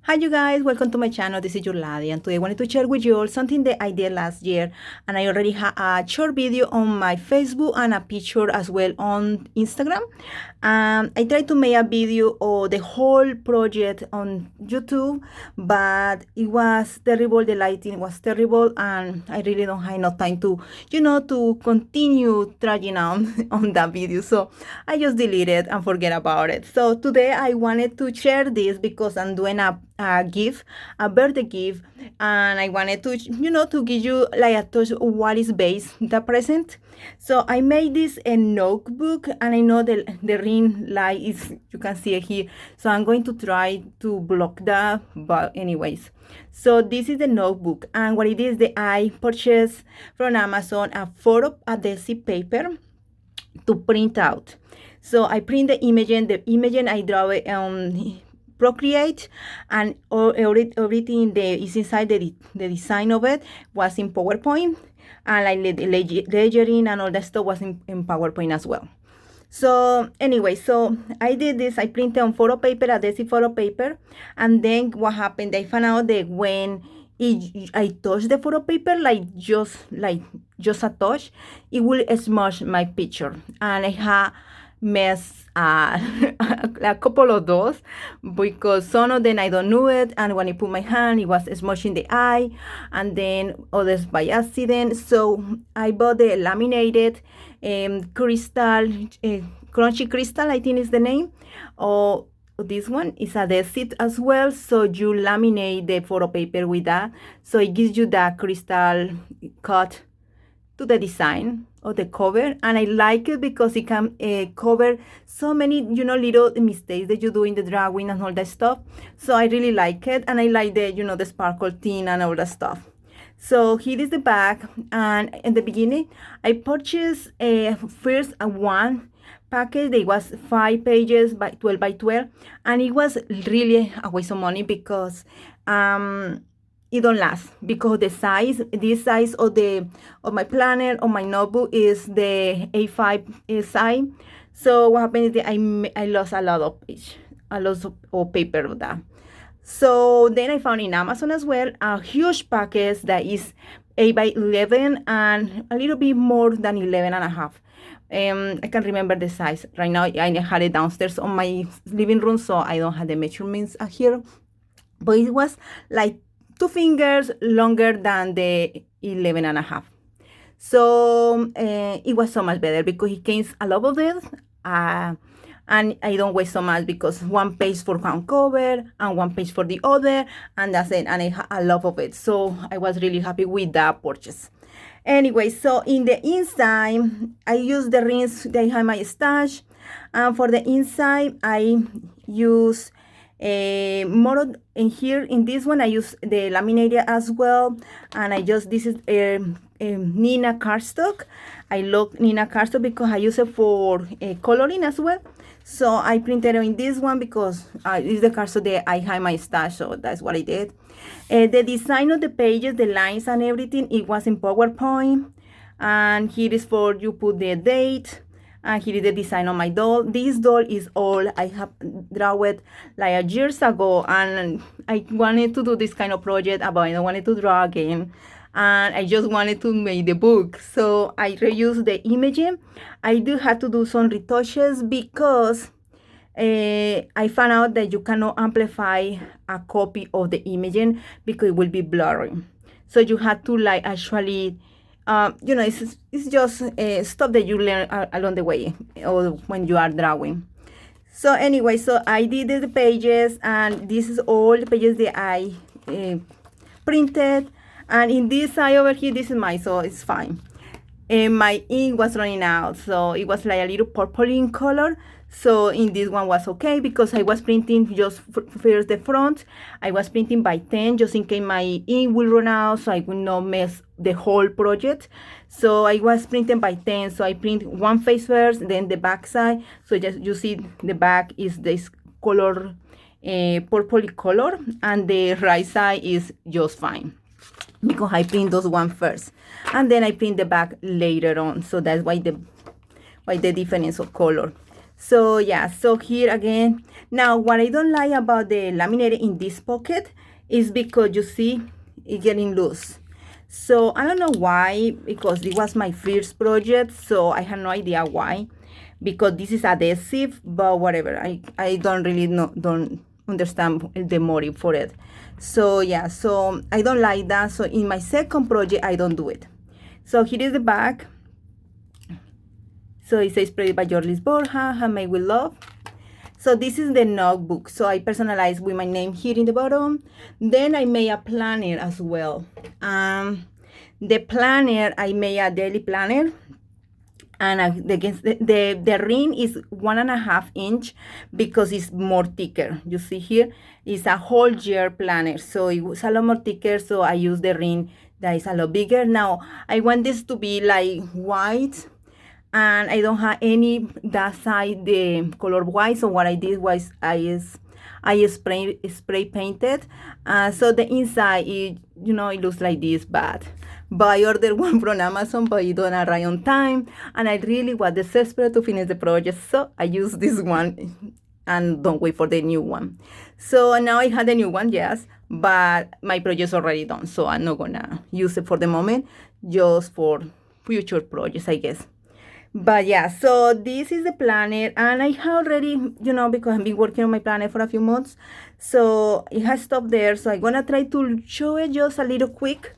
Hi you guys, welcome to my channel. This is Yorlis, and today I wanted to share with you all something that I did last year, and I already have a short video on my Facebook and a picture as well on Instagram. I tried to make a video of the whole project on YouTube, but it was terrible. The lighting was terrible, and I really don't have enough time to, to continue trying on on that video. So I just deleted and forget about it. So today I wanted to share this because I'm doing a gift, a birthday gift, and I wanted to, to give you like a touch of what is based the present. So I made this a notebook, and I know the ring light is, you can see it here. So I'm going to try to block that, but anyways. So this is the notebook, and what it is that I purchased from Amazon a photo adhesive paper to print out. So I print the image, and I draw it on Procreate, and everything that is inside the design of it was in PowerPoint, and like the lettering and all that stuff was in PowerPoint as well. So anyway, so I did this. I printed on photo paper, adhesive photo paper, and then what happened? I found out that when I touch the photo paper, just a touch, it will smudge my picture, and I had mess a couple of those because some of them I don't know it, and when I put my hand, it was smudging the eye, and then others by accident. So I bought the laminated crystal, crunchy crystal, I think is the name. Or this one is adhesive as well, so you laminate the photo paper with that, so it gives you that crystal cut to the design of the cover. And I like it because it can cover so many little mistakes that you do in the drawing and all that stuff. So I really like it, and I like the the sparkle thing and all that stuff. So here is the back, and in the beginning I purchased first one package. It was 5 pages by 12 by 12, and it was really a waste of money because it don't last, because this size of my planner or my notebook is the A5 size. So what happened is that I lost a lot of paper with that. So then I found in Amazon as well a huge package that is 8 by 11 and a little bit more than 11 and a half. I can't remember the size right now. I had it downstairs on my living room, so I don't have the measurements here, but it was like 2 fingers longer than the 11 and a half. So it was so much better because it came a lot of it, and I don't waste so much because one page for one cover and one page for the other, and that's it, and I have a lot of it. So I was really happy with that purchase. Anyway, so in the inside, I use the rings that I have my stash, and for the inside, I use more in here. In this one, I use the laminator as well, and this is Nina cardstock. I love Nina cardstock because I use it for coloring as well. So I printed in this one because it's the cardstock that I have my stash, so that's what I did. The design of the pages, the lines and everything, it was in PowerPoint. And here is for you put the date. And here is the design of my doll. This doll is all I have drawn like years ago, and I wanted to do this kind of project, but I don't wanted to draw again, and I just wanted to make the book. So I reused the imaging. I do have to do some retouches because I found out that you cannot amplify a copy of the imaging because it will be blurry. So you have to actually it's just stuff that you learn along the way or when you are drawing. So anyway, so I did the pages, and this is all the pages that I printed. And in this side over here, this is mine, so it's fine. And my ink was running out, so it was like a little purple in color. So in this one was okay because I was printing just first the front. I was printing by 10 just in case my ink will run out, so I would not mess the whole project. So I was printing by 10, so I print one face first, then the back side. So just you see the back is this color, purple color, and the right side is just fine because I print those one first, and then I print the back later on. So that's why the difference of color. So yeah, so here again. Now what I don't like about the laminated in this pocket is because you see it's getting loose. So I don't know why, because it was my first project, so I have no idea why. Because this is adhesive, but whatever. I don't really know, don't understand the motive for it. So yeah, so I don't like that. So in my second project, I don't do it. So here is the back. So it says Played by Yorlis Borja, handmade with love. So this is the notebook. So I personalized with my name here in the bottom. Then I made a planner as well. The planner, I made a daily planner. And the ring is 1.5 inch because it's more thicker. You see here, it's a whole year planner. So it was a lot more thicker. So I use the ring that is a lot bigger. Now I want this to be like white, and I don't have any that side the color white. So what I did was I spray painted. So the inside, it looks like this, but I ordered one from Amazon, but it don't arrive on time, and I really was desperate to finish the project, so I use this one and don't wait for the new one. So now I had the new one, yes, but my project's already done, so I'm not gonna use it for the moment, just for future projects, I guess. But yeah, so this is the planner, and I have already, because I've been working on my planner for a few months, so it has stopped there. So I'm gonna try to show it just a little quick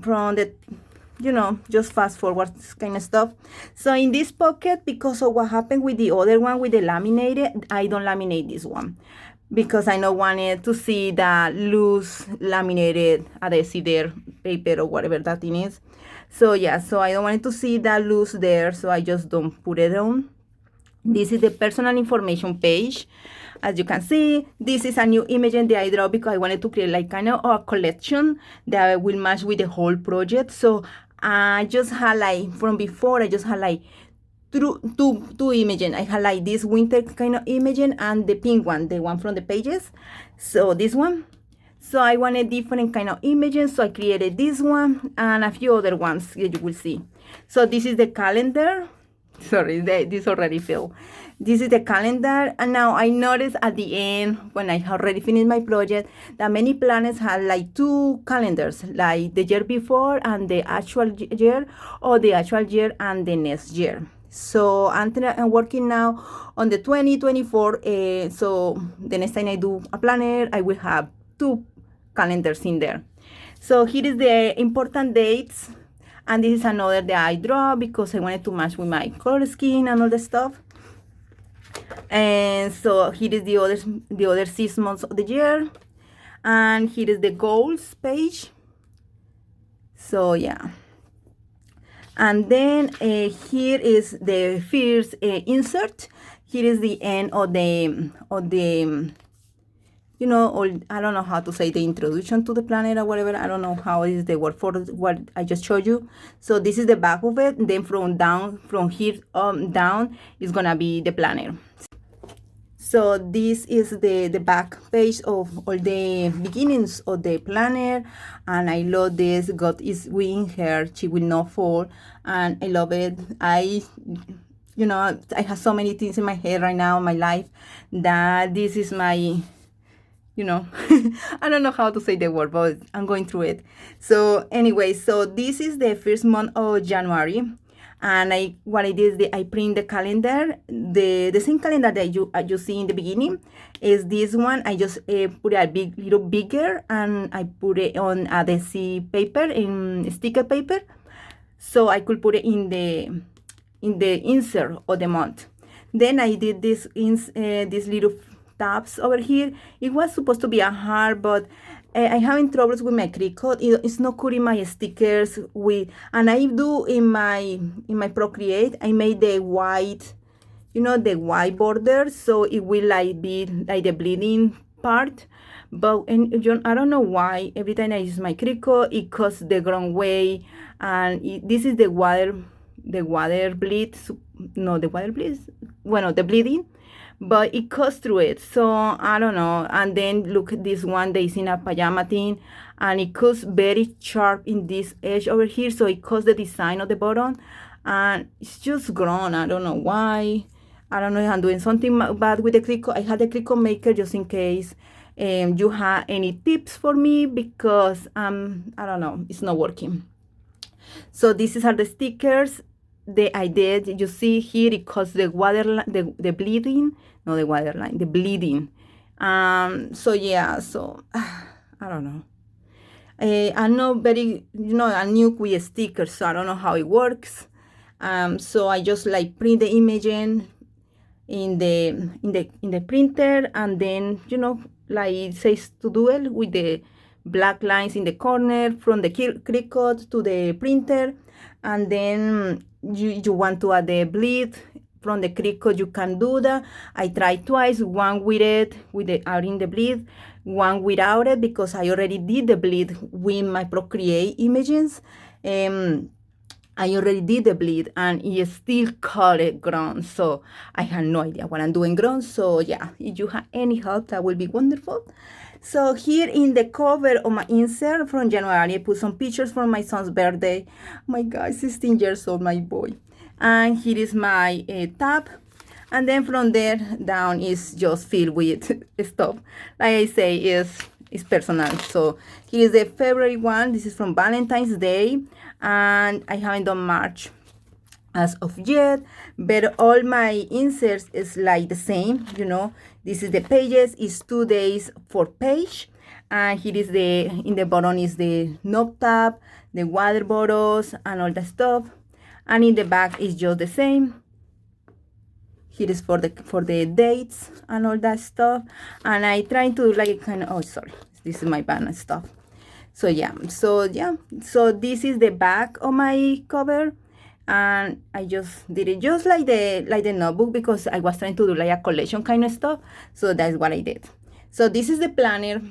from the, just fast forward kind of stuff. So in this pocket, because of what happened with the other one with the laminated, I don't laminate this one because I don't want it to see that loose laminated adhesive there, paper or whatever that thing is. So yeah, so I don't want it to see that loose there, so I just don't put it on. This is the personal information page. As you can see, this is a new image that I draw because I wanted to create like kind of a collection that will match with the whole project. So I just had like, from before, I just had like two images. I had like this winter kind of image and the pink one, the one from the pages. So this one. So I wanted different kind of images, so I created this one and a few other ones that you will see. So this is the calendar. Sorry, this already fell. This is the calendar, and now I noticed at the end, when I already finished my project, that many planners have like two calendars, like the year before and the actual year, or the actual year and the next year. So I'm working now on the 2024, so the next time I do a planner, I will have two calendars in there. So here is the important dates, and this is another that I draw because I wanted to match with my color scheme and all the stuff. And so here is the other 6 months of the year, and here is the goals page. So yeah, and then here is the first insert. Here is the end of the or I don't know how to say, the introduction to the planner or whatever. I don't know how is the word for what I just showed you. So this is the back of it. And then from here down is gonna be the planner. So this is the back page of all the beginnings of the planner, and I love this. God is with her; she will not fall, and I love it. I have so many things in my head right now in my life that this is my. I don't know how to say the word, but I'm going through it. So anyway, so this is the first month of January, and what I did is I print the calendar, the same calendar that you see in the beginning is this one. I just put it a little bigger, and I put it on adhesive paper, in sticker paper, so I could put it in the insert of the month. Then I did this little tabs over here. It was supposed to be a heart, but I having troubles with my Cricut. It's not cutting my stickers and I do in my Procreate. I made the white, the white border, so it will like be like the bleeding part. But I don't know why every time I use my Cricut, it cuts the wrong way, and this is the water bleeds. No, the water bleeds. Well, the bleeding. But it cuts through it, so I don't know. And then look at this one that is in a pajama thing, and it cuts very sharp in this edge over here, so it cuts the design of the bottom, and it's just grown. I don't know why. I don't know if I'm doing something bad with the Cricut. I had the Cricut maker just in case you have any tips for me, because I don't know, it's not working. So these are the stickers that I did. You see here it caused the water, the bleeding, no, the waterline, the bleeding. So yeah, so I don't know. I'm not very, I'm new with stickers, so I don't know how it works. So I just like print the image in the printer, and then like it says to do it with the black lines in the corner from the Cricut to the printer, and then you want to add the bleed from the Cricut, you can do that. I tried twice, one with it, adding the bleed, one without it, because I already did the bleed with my Procreate images. I already did the bleed, and it still caught it ground, so I had no idea what I'm doing ground. So yeah, if you have any help, that will be wonderful. So here in the cover of my insert from January, I put some pictures from my son's birthday. My God, 16 years old, my boy. And here is my tab. And then from there down is just filled with stuff. Like I say, it's personal. So here is the February one. This is from Valentine's Day. And I haven't done March as of yet, but all my inserts is like the same. This is the pages, is 2 days for page, and here is in the bottom is the knob tab, the water bottles, and all that stuff, and in the back is just the same. Here is for the dates and all that stuff, and I try to do like kind of, oh sorry, this is my banner stuff. So yeah, so this is the back of my cover, and I just did it just like the notebook, because I was trying to do like a collection kind of stuff. So that's what I did. So this is the planner.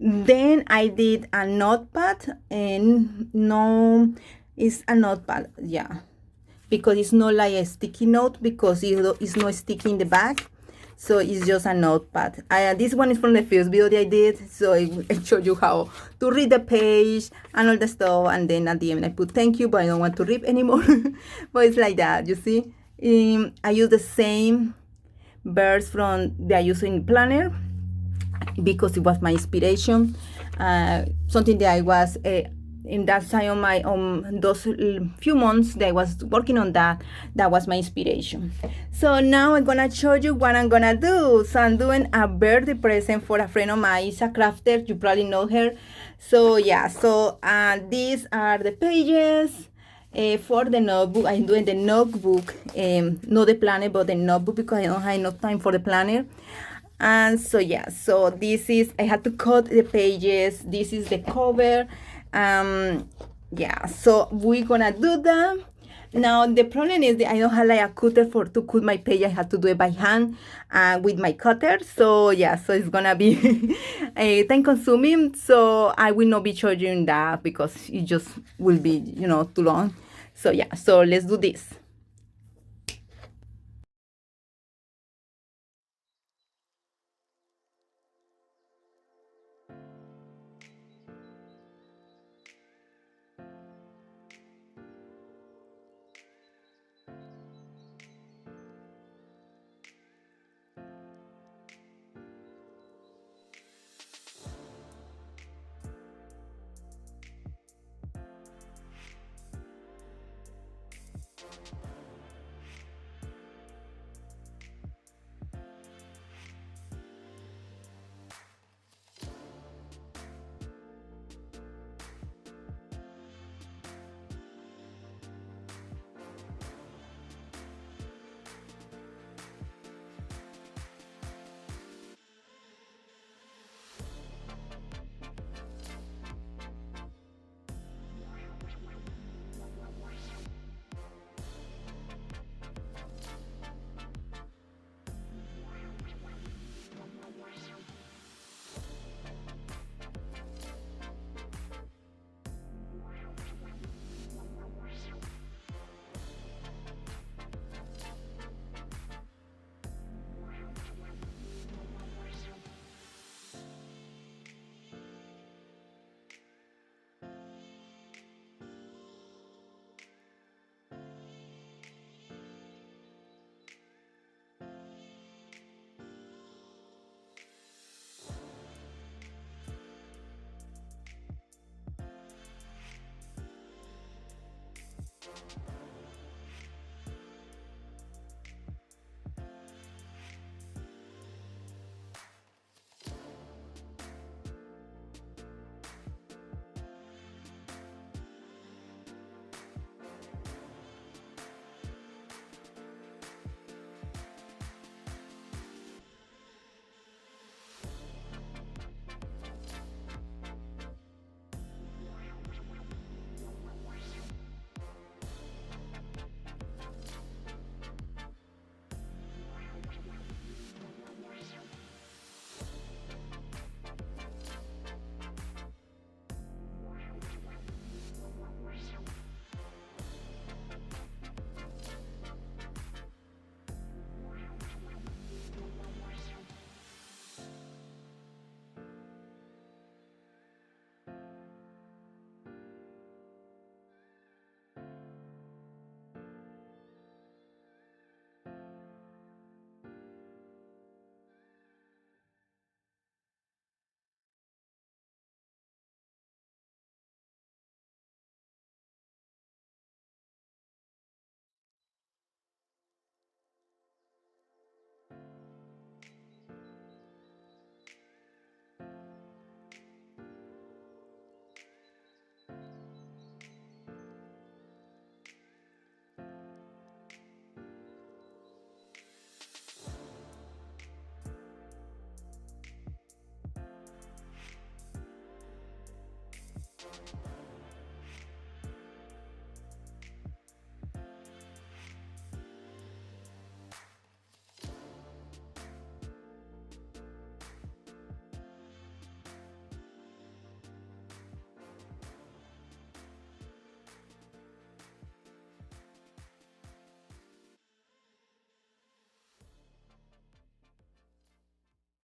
Then I did a notepad, and no, it's a notepad, yeah, because it's not like a sticky note, because it's not sticky in the back. So it's just a notepad. This one is from the first video that I did. So I showed you how to read the page and all the stuff. And then at the end I put thank you, but I don't want to rip anymore. But it's like that, you see. I use the same verse from that I use in planner, because it was my inspiration. Something that I was in that time on my those few months that I was working on that was my inspiration. So now I'm gonna show you what I'm gonna do. So I'm doing a birthday present for a friend of mine. It's a crafter, you probably know her. So yeah, so these are the pages for the notebook. I'm doing the notebook, not the planner, but the notebook, because I don't have enough time for the planner. And so yeah, so this is, I had to cut the pages. This is the cover. Yeah, so we're gonna do that. Now the problem is that I don't have like a cutter to cut my page. I have to do it by hand with my cutter. So yeah, so it's gonna be time consuming. So I will not be charging that, because it just will be too long. So yeah, so let's do this.